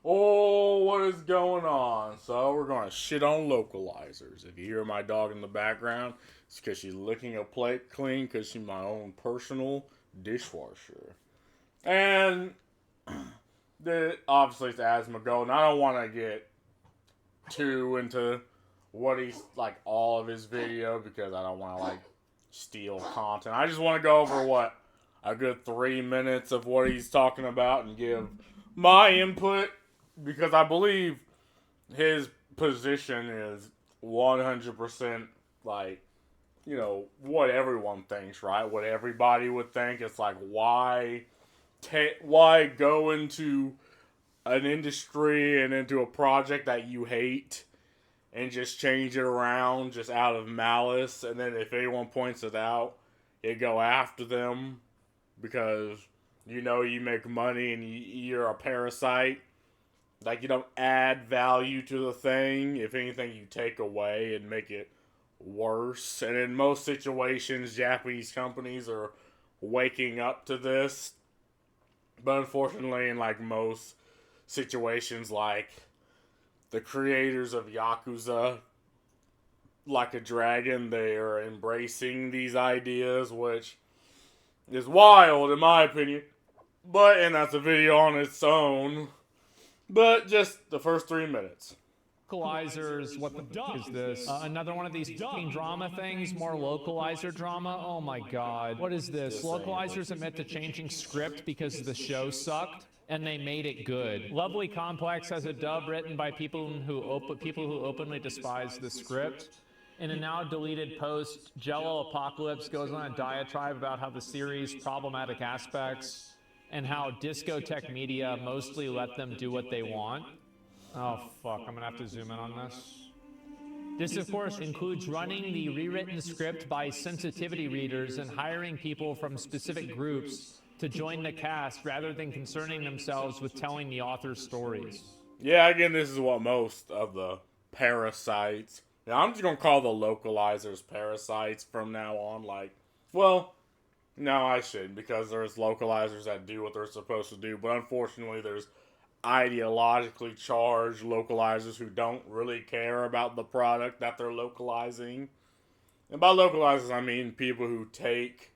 Oh, what is going on? So, we're going to shit on localizers. If you hear my dog in the background, it's because she's licking a plate clean because she's my own personal dishwasher. And obviously, it's Asthma Gold, and I don't want to get too into what he's like all of his video because I don't want to like steal content. I just want to go over what a good 3 minutes of what he's talking about and give my input because I believe his position is 100% like what everyone thinks, right? What everybody would think. It's like why go into an industry and into a project that you hate and just change it around just out of malice, and then if anyone points it out, you go after them because you make money and you're a parasite. Like, you don't add value to the thing. If anything, you take away and make it worse. And in most situations, Japanese companies are waking up to this. But unfortunately, in like most situations, like the creators of Yakuza, like a dragon, they are embracing these ideas, which is wild in my opinion. And that's a video on its own. But just the first 3 minutes. Localizers, what the fuck is this? Another one of these fucking drama things, more localizer drama. Oh my god. What is this? Localizers admit to changing script because the show sucked and they made it good. Lovely Complex has a dub written by people who openly despise the script. In a now deleted post, Jello Apocalypse goes on a diatribe about how the series' problematic aspects and how Discotech Media mostly let them do what they want. Oh, fuck. I'm going to have to zoom in on this. This, of course, includes running the rewritten script by sensitivity readers and hiring people from specific groups to join the cast rather than concerning themselves with telling the author's stories. Yeah, again, this is what most of the parasites. Now, I'm just gonna call the localizers parasites from now on. Like, well, no, I shouldn't because there's localizers that do what they're supposed to do, but unfortunately, there's ideologically charged localizers who don't really care about the product that they're localizing. And by localizers, I mean people who take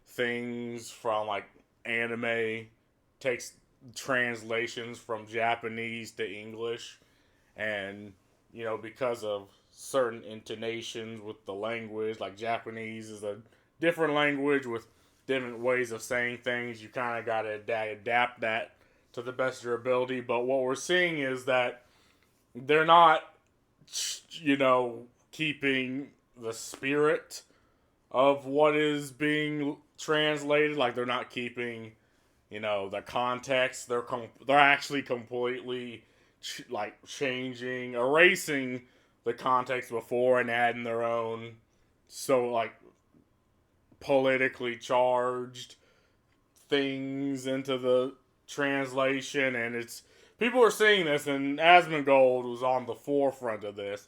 things from like anime, takes translations from Japanese to English, and because of certain intonations with the language, like Japanese is a different language with different ways of saying things. You kind of got to adapt that to the best of your ability. But what we're seeing is that they're not, keeping the spirit of what is being translated. Like they're not keeping, the context. They're actually completely like changing, erasing the context before and adding their own, so like politically charged things into the translation, and it's people are seeing this, and Asmongold was on the forefront of this.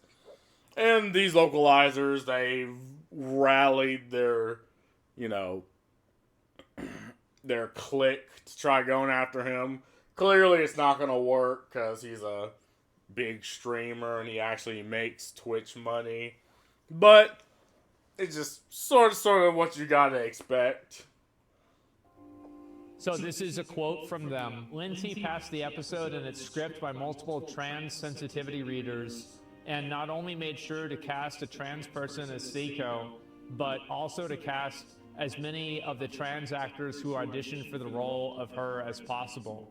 And these localizers, they rallied you know, their clique to try going after him. Clearly, it's not going to work because he's a big streamer and he actually makes Twitch money. But it's just sort of what you got to expect. So this is a quote from them. Lindsay passed the episode and its script by multiple trans sensitivity readers and not only made sure to cast a trans person as Seiko, but also to cast as many of the trans actors who auditioned for the role of her as possible.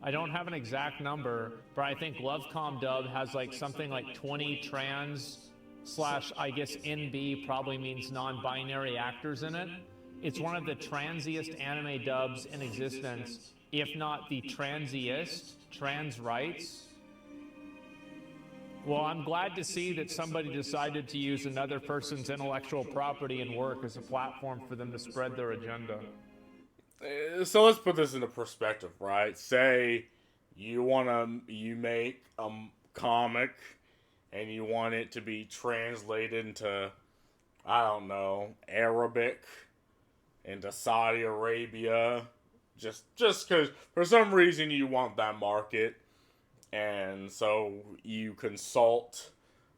I don't have an exact number, but I think Lovecom Dub has like something like 20 trans slash, I guess NB probably means non-binary actors in it. It's one of the transiest anime dubs in existence, if not the transiest, trans rights. Well, I'm glad to see that somebody decided to use another person's intellectual property and work as a platform for them to spread their agenda. So let's put this into perspective, right? Say you make a comic and you want it to be translated into, I don't know, Arabic, into Saudi Arabia, just because for some reason you want that market. And so you consult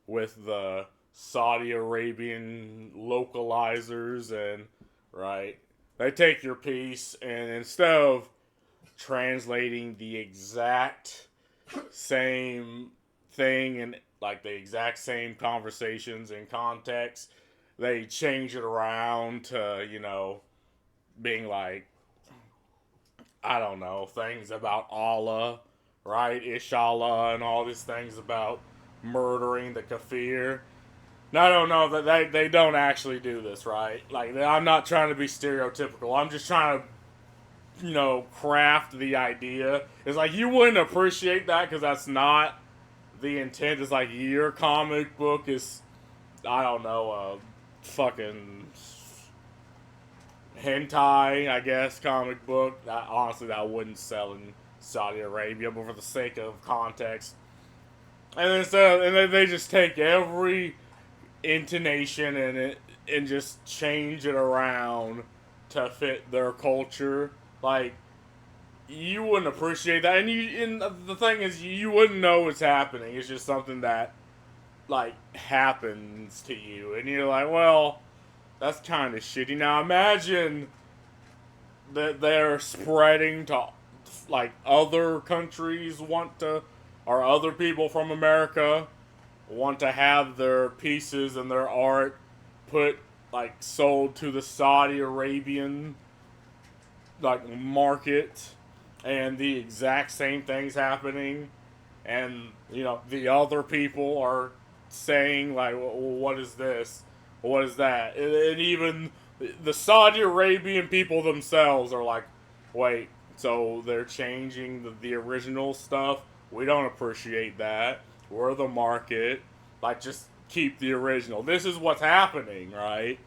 with the Saudi Arabian localizers, and right, they take your piece, and instead of translating the exact same thing and like the exact same conversations and context, they change it around to, being like, I don't know, things about Allah, right? Inshallah, and all these things about murdering the kafir. Now, I don't know that they don't actually do this, right? Like, I'm not trying to be stereotypical. I'm just trying to, craft the idea. It's like, you wouldn't appreciate that because that's not the intent. It's like, your comic book is, I don't know, fucking hentai, I guess, comic book. Honestly, that wouldn't sell in Saudi Arabia, but for the sake of context. And instead, and they just take every intonation in it and just change it around to fit their culture. Like, you wouldn't appreciate that, and the thing is, you wouldn't know it's happening. It's just something that like happens to you, and you're like, well, that's kind of shitty. Now imagine that they're spreading to like other countries or other people from America want to have their pieces and their art sold to the Saudi Arabian like market, and the exact same things happening, and the other people are saying like, well, what is this, what is that, and even the Saudi Arabian people themselves are like, wait, so they're changing the original stuff? We don't appreciate that. We're the market. Like, just keep the original. This is what's happening, right?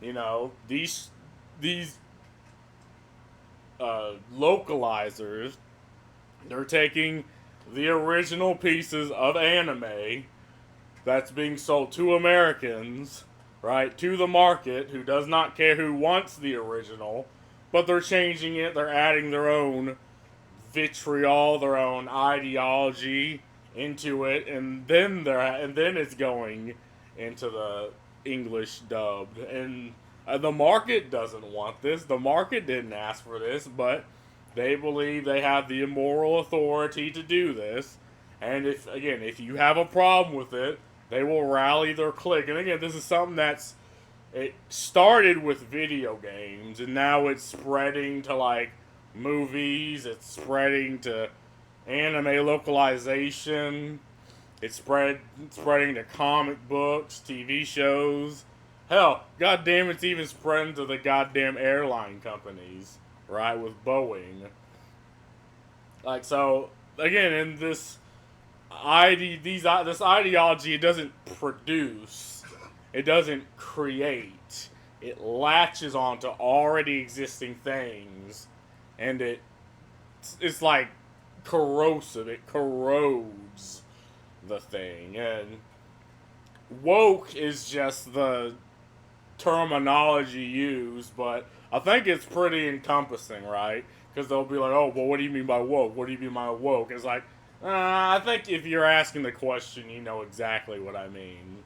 These localizers, they're taking the original pieces of anime that's being sold to Americans, right, to the market who does not care who wants the original, but they're changing it, they're adding their own vitriol, their own ideology into it, and then it's going into the English dubbed, and the market doesn't want this. The market didn't ask for this, but they believe they have the moral authority to do this. And if you have a problem with it, they will rally their clique. And again, this is something it started with video games, and now it's spreading to like movies. It's spreading to anime localization. It's spreading to comic books, TV shows. Hell, goddamn, it's even spreading to the goddamn airline companies, right? With Boeing. Like, so again, in this this ideology, it doesn't produce, it doesn't create. It latches onto already existing things, and it's like corrosive. It corrodes the thing, and woke is just the terminology used, but I think it's pretty encompassing, right? Because they'll be like, oh, well, what do you mean by woke? What do you mean by woke? It's like, I think if you're asking the question, you know exactly what I mean.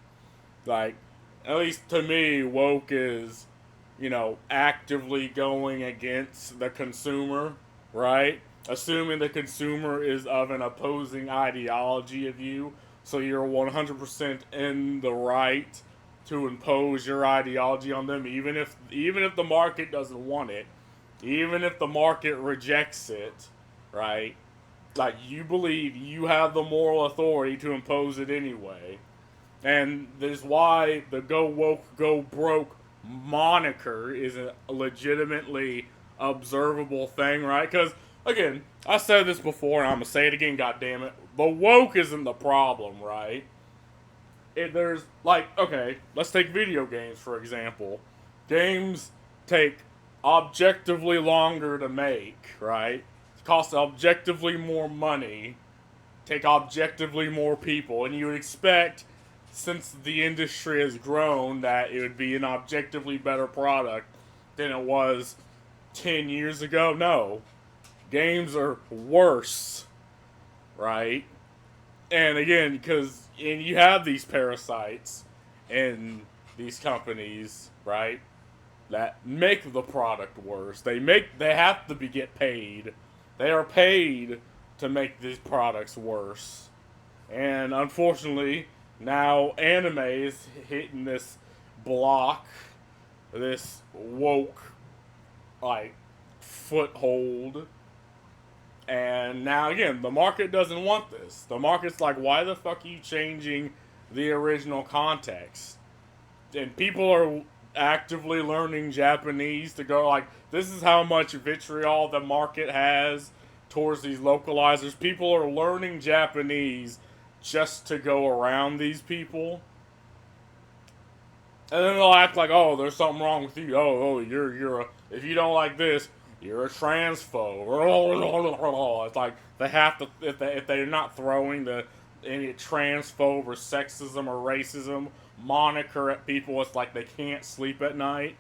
Like, at least to me, woke is, actively going against the consumer, right? Assuming the consumer is of an opposing ideology of you, so you're 100% in the right to impose your ideology on them, even if the market doesn't want it, even if the market rejects it, right? Like, you believe you have the moral authority to impose it anyway. And this is why the Go Woke, Go Broke moniker is a legitimately observable thing, right? Because, again, I said this before and I'm going to say it again, goddammit. The woke isn't the problem, right? There's, like, okay, let's take video games, for example. Games take objectively longer to make, right? Cost objectively more money, take objectively more people, and you would expect, since the industry has grown, that it would be an objectively better product than it was 10 years ago. No. Games are worse, right? And again, and you have these parasites in these companies, right? That make the product worse. They have to get paid. They are paid to make these products worse. And unfortunately, now anime is hitting this block, this woke like foothold. And now again, the market doesn't want this. The market's like, why the fuck are you changing the original context? And people are actively learning Japanese to go like, this is how much vitriol the market has towards these localizers. People are learning Japanese just to go around these people. And then they'll act like, oh, there's something wrong with you. You're if you don't like this, you're a transphobe. It's like they have to, if they're not throwing any transphobe or sexism or racism moniker at people, it's like they can't sleep at night.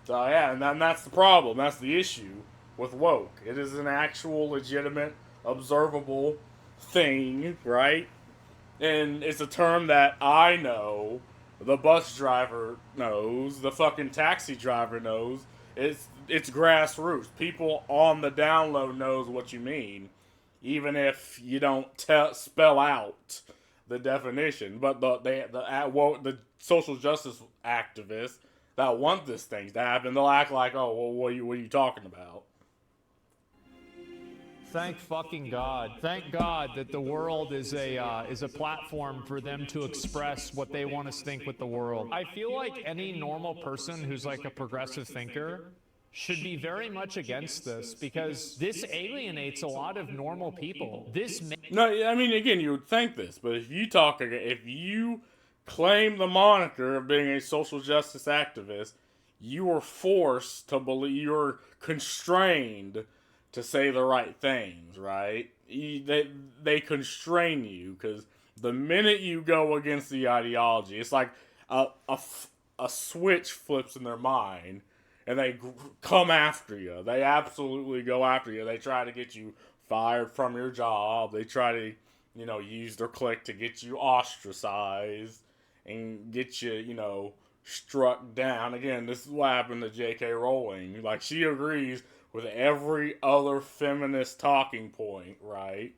So yeah, and that's the problem. That's the issue with woke. It is an actual, legitimate, observable thing, right? And it's a term that I know, the bus driver knows, the fucking taxi driver knows. It's grassroots. People on the download knows what you mean, even if you don't spell out the definition. But the social justice activists that want this thing to happen, they'll act like, oh, well, what are you talking about? Thank fucking God. Thank God that the world is a platform for them to express what they want to think with the world. I feel like any normal person who's like a progressive thinker should be very much against this, because this alienates a lot of normal people. No, I mean, again, you would think this, but if you claim the moniker of being a social justice activist, you are forced to believe, you're constrained to say the right things, right? They constrain you, because the minute you go against the ideology, it's like a switch flips in their mind, and they come after you. They absolutely go after you. They try to get you fired from your job. They try to, use their clique to get you ostracized and get you, struck down. Again, this is what happened to J.K. Rowling. Like, she agrees with every other feminist talking point, right?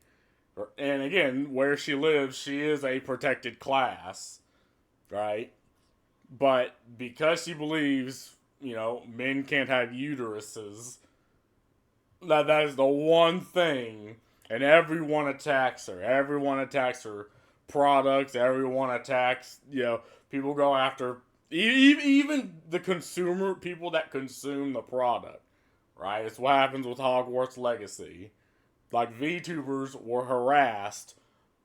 And again, where she lives, she is a protected class, right? But because she believes, men can't have uteruses, that is the one thing, and everyone attacks her. Everyone attacks her products. Everyone attacks, people go after, even the consumer, people that consume the product. Right? It's what happens with Hogwarts Legacy. Like, VTubers were harassed.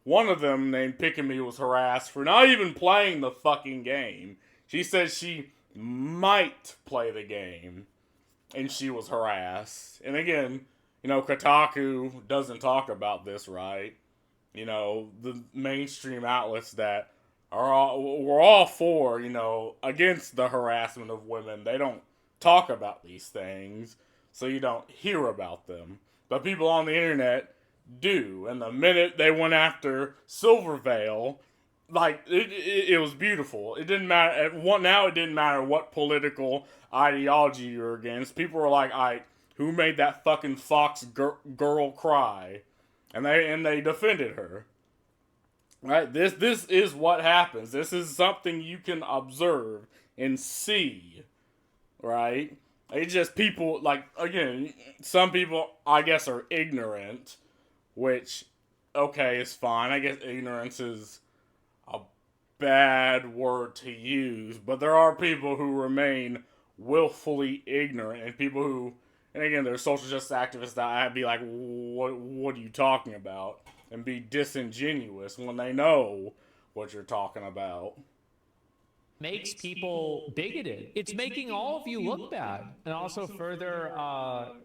One of them, named Pikami, was harassed for not even playing the fucking game. She said she might play the game, and she was harassed. And again, Kotaku doesn't talk about this, right? The mainstream outlets that we're all for, against the harassment of women, they don't talk about these things, so you don't hear about them. But people on the internet do. And the minute they went after Silvervale, like, it was beautiful. It didn't matter. Now it didn't matter what political ideology you're against. People were like, who made that fucking Fox girl cry? And they defended her. Right? This is what happens. This is something you can observe and see. Right? It's just people, like, again, some people, I guess, are ignorant, which, okay, is fine. I guess ignorance is a bad word to use, but there are people who remain willfully ignorant, and people who, and again, there's social justice activists that I'd be like, what are you talking about? And be disingenuous when they know what you're talking about. Makes people bigoted. It's making all of you look bad. And also further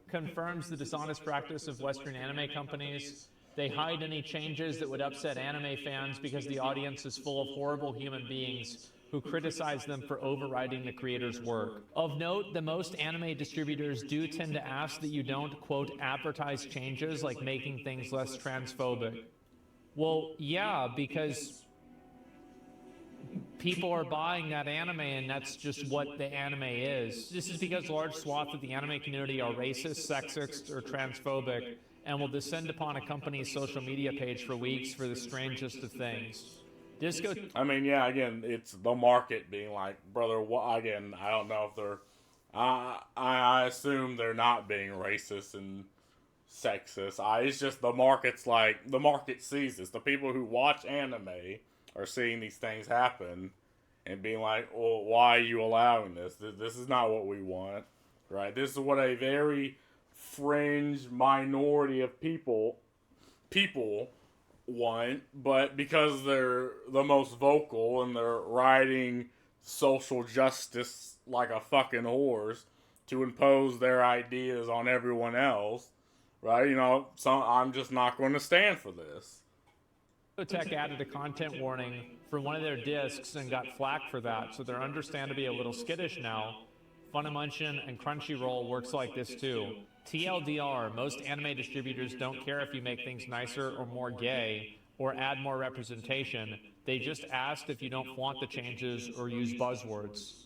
confirms the dishonest practice of Western anime companies. They hide any changes that would upset anime fans because the audience is full of horrible human beings who criticize them for overriding the creator's work. Of note, the most anime distributors do tend to ask that you don't, quote, advertise changes like making things less transphobic. Well, yeah, because people are buying that anime, and that's just what the anime is. This is because large swaths of the anime community are racist, sexist, or transphobic, and will descend upon a company's social media page for weeks for the strangest of things. Disco. I mean, yeah, again, it's the market being like, brother, what? Again, I don't know if they're. I assume they're not being racist and sexist. It's just the market's like, the market sees this. The people who watch anime are seeing these things happen and being like, well, why are you allowing this? This is not what we want, right? This is what a very fringe minority of people want, but because they're the most vocal and they're riding social justice like a fucking horse to impose their ideas on everyone else, right? I'm just not going to stand for this. Tech added a content warning for one of their discs and got flack for that, so they're understandably a little skittish now. Funimation and Crunchyroll works like this too. TLDR, most anime distributors don't care if you make things nicer or more gay or add more representation. They just asked if you don't flaunt the changes or use buzzwords.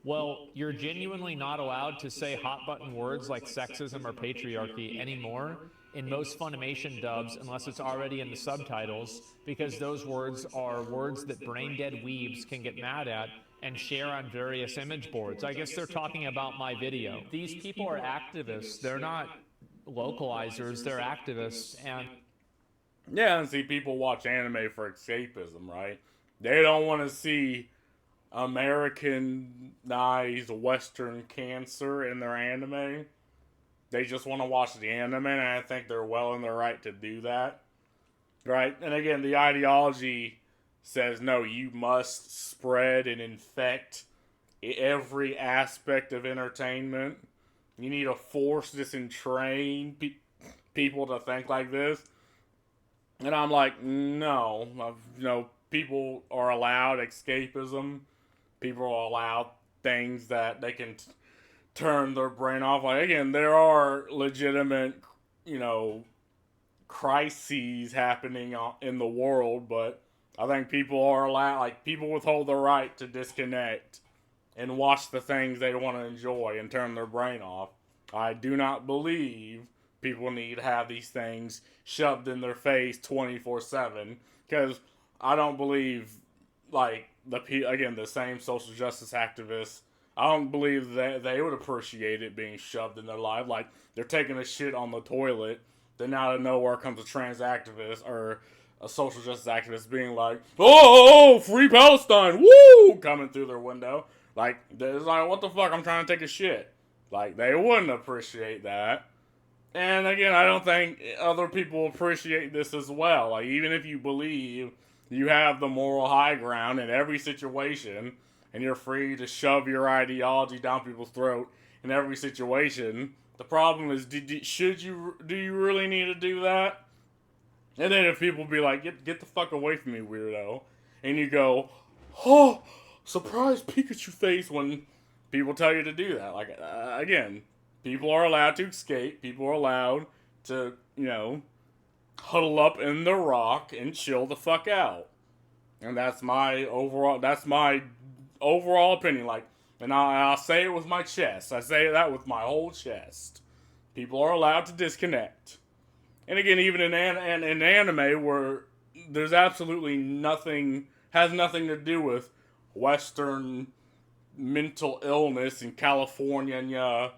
Well, you're genuinely not allowed to say hot button words like sexism or patriarchy anymore in most Funimation dubs unless it's already in the subtitles, because those words are words that brain-dead weebs can get mad at and share on various image boards. I guess they're talking about my video. These people are activists. They're not localizers. They're activists. And yeah, and see, people watch anime for escapism, right? They don't want to see Americanized Western cancer in their anime. They just want to watch the anime, and I think they're well in their right to do that. Right? And again, the ideology says, no, you must spread and infect every aspect of entertainment. You need to force this and train people to think like this. And I'm like, no. People are allowed escapism. People are allowed things that they can turn their brain off. Like, again, there are legitimate, crises happening in the world, but I think people are allowed, like, people withhold the right to disconnect and watch the things they want to enjoy and turn their brain off. I do not believe people need to have these things shoved in their face 24/7, because I don't believe, like, the same social justice activists, I don't believe that they would appreciate it being shoved in their life. Like, they're taking a shit on the toilet, then out of nowhere comes a trans activist or a social justice activist being like, oh, free Palestine, woo, coming through their window. Like, it's like, what the fuck, I'm trying to take a shit. Like, they wouldn't appreciate that. And again, I don't think other people appreciate this as well. Like, even if you believe you have the moral high ground in every situation, and you're free to shove your ideology down people's throat in every situation, the problem is, do you really need to do that? And then if people be like, get the fuck away from me, weirdo, and you go, oh, surprise Pikachu face, when people tell you to do that. Like, again, people are allowed to escape. People are allowed to, huddle up in the rock and chill the fuck out. And that's my overall opinion. Like, and I'll say it with my chest. I say that with my whole chest. People are allowed to disconnect. And again, even in anime, where there's absolutely has nothing to do with Western mental illness and California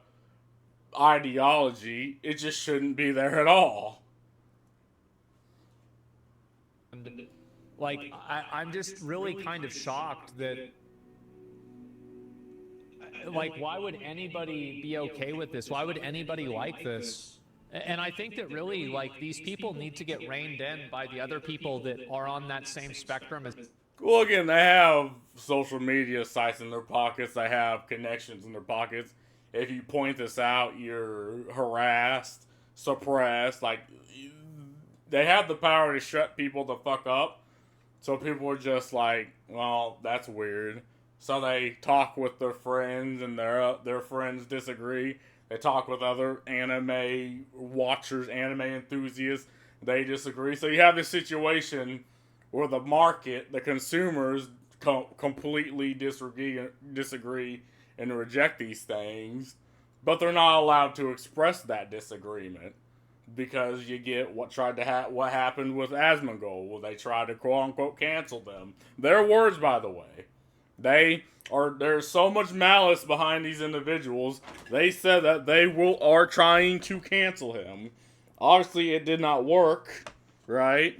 ideology, it just shouldn't be there at all. Like, I'm just really kind of shocked that, like, why would anybody be okay with this? Why would anybody like this? And I think that really, like, these people need to get reined in by the other people that are on that same spectrum as. Well, again, they have social media sites in their pockets. They have connections in their pockets. If you point this out, you're harassed, suppressed. Like, they have the power to shut people the fuck up. So people are just like, well, that's weird. So they talk with their friends, and their friends disagree. They talk with other anime watchers, anime enthusiasts. they disagree. So you have this situation where the market, the consumers, completely disagree and reject these things, but they're not allowed to express that disagreement because you get what happened with Asmongold, where they tried to quote unquote cancel them. Their words, by the way. There's so much malice behind these individuals. They said that are trying to cancel him. Obviously, it did not work, right?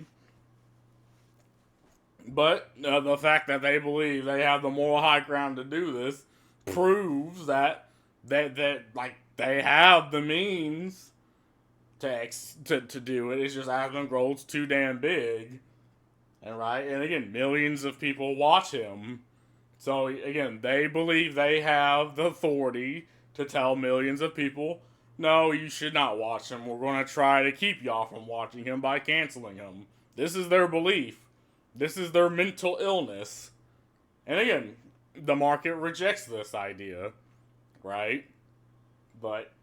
But the fact that they believe they have the moral high ground to do this proves that they have the means to do it. It's just Asmongold's too damn big, and again, millions of people watch him. So again, they believe they have the authority to tell millions of people, no, you should not watch him. We're going to try to keep y'all from watching him by canceling him. This is their belief. This is their mental illness. And again, the market rejects this idea, right? But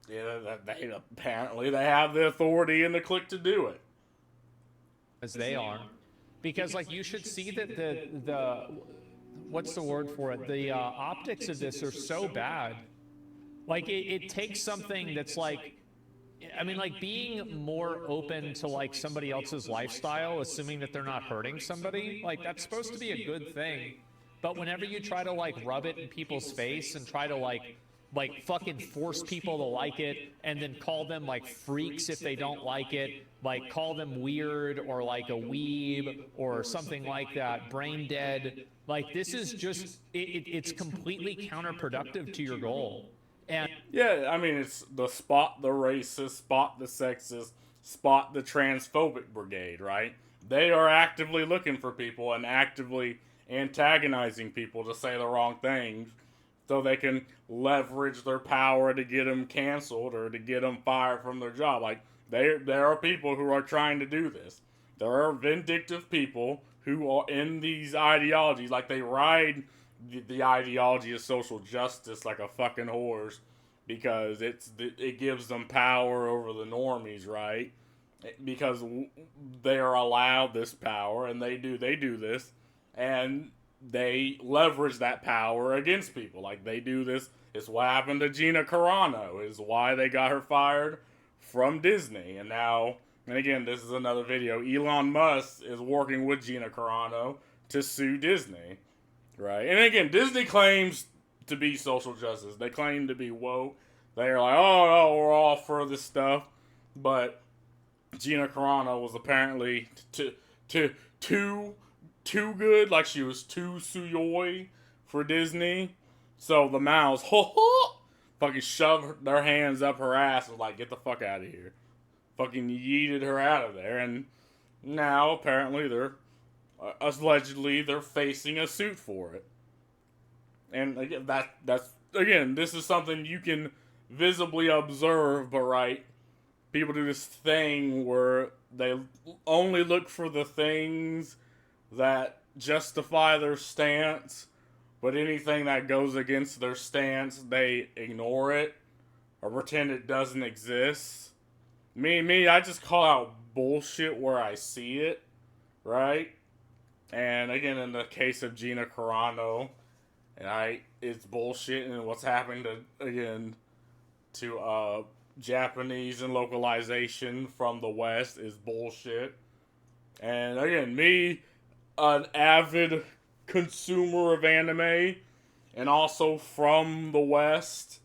yeah, apparently they have the authority and the click to do it. As they are. Because, like, you should see that the what's the word for it? The optics of this are so bad. Like, it takes something that's like, I mean, like, being more open to, like, somebody else's lifestyle, assuming that they're not hurting somebody, like, that's supposed to be a good thing. But whenever you try to, like, rub it in people's face and try to, like fucking force people to like it and then call them, like, freaks if they don't like it, like, call them weird or, like, a weeb or something like that, brain dead, like, this is just, it's completely counterproductive to your goal. And yeah, I mean, it's the spot the racist, spot the sexist, spot the transphobic brigade, right? They are actively looking for people and actively antagonizing people to say the wrong things so they can leverage their power to get them canceled or to get them fired from their job. Like, there are people who are trying to do this. There are vindictive people who are in these ideologies. Like, they ride the ideology of social justice like a fucking horse because it gives them power over the normies, right? Because they are allowed this power and they do this, and they leverage that power against people. Like, they do this. It's what happened to Gina Carano. Is why they got her fired from Disney. And now, and again, this is another video. Elon Musk is working with Gina Carano to sue Disney, right? And again, Disney claims to be social justice. They claim to be woke. They're like, oh no, we're all for this stuff. But Gina Carano was apparently too good, like she was too suyoi for Disney. So the Mouse fucking shoved their hands up her ass and was like, get the fuck out of here. Fucking yeeted her out of there. And now apparently allegedly they're facing a suit for it. And again, this is something you can visibly observe, but right, people do this thing where they only look for the things that justify their stance, but anything that goes against their stance, they ignore it or pretend it doesn't exist. I just call out bullshit where I see it, right? And again, in the case of Gina Carano, it's bullshit, and what's happened to Japanese and localization from the West is bullshit. And again, an avid consumer of anime and also from the West,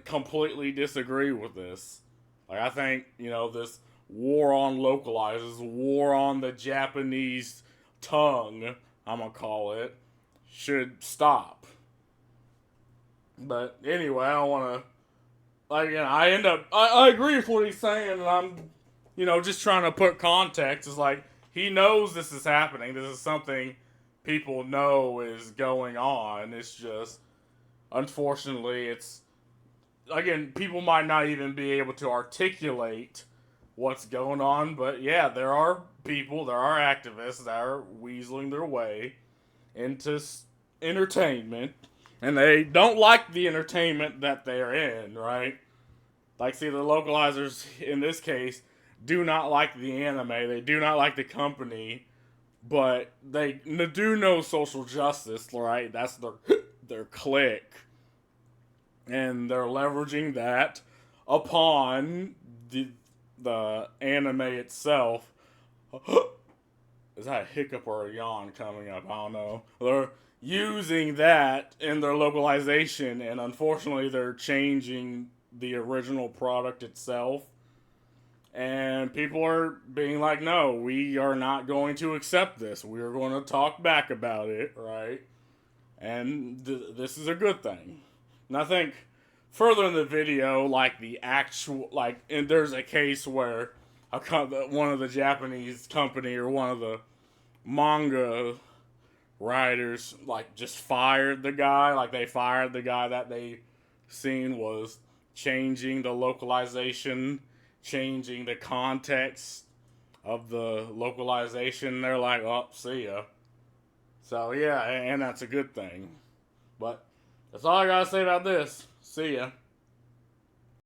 completely disagree with this. Like, I think, this war on localizers, war on the Japanese tongue, I'm gonna call it, should stop. But anyway, I don't want to, I agree with what he's saying, and I'm, just trying to put context. It's like, he knows this is happening. This is something people know is going on. It's just, unfortunately, people might not even be able to articulate what's going on, but yeah, there are activists that are weaseling their way into entertainment, and they don't like the entertainment that they're in, right? Like, see, the localizers, in this case, do not like the anime, they do not like the company, but they do know social justice, right? That's their clique, and they're leveraging that upon the anime itself. Is that a hiccup or a yawn coming up? I don't know. They're using that in their localization, and unfortunately, they're changing the original product itself. And people are being like, no, we are not going to accept this. We are going to talk back about it, right? And this is a good thing. And I think further in the video, like the actual, like, and there's a case where one of the Japanese company or one of the manga writers, like, just fired the guy. Like, they fired the guy that they seen was changing the localization, changing the context of the localization. They're like, oh, see ya. So, yeah, and that's a good thing. But that's all I gotta say about this. See ya.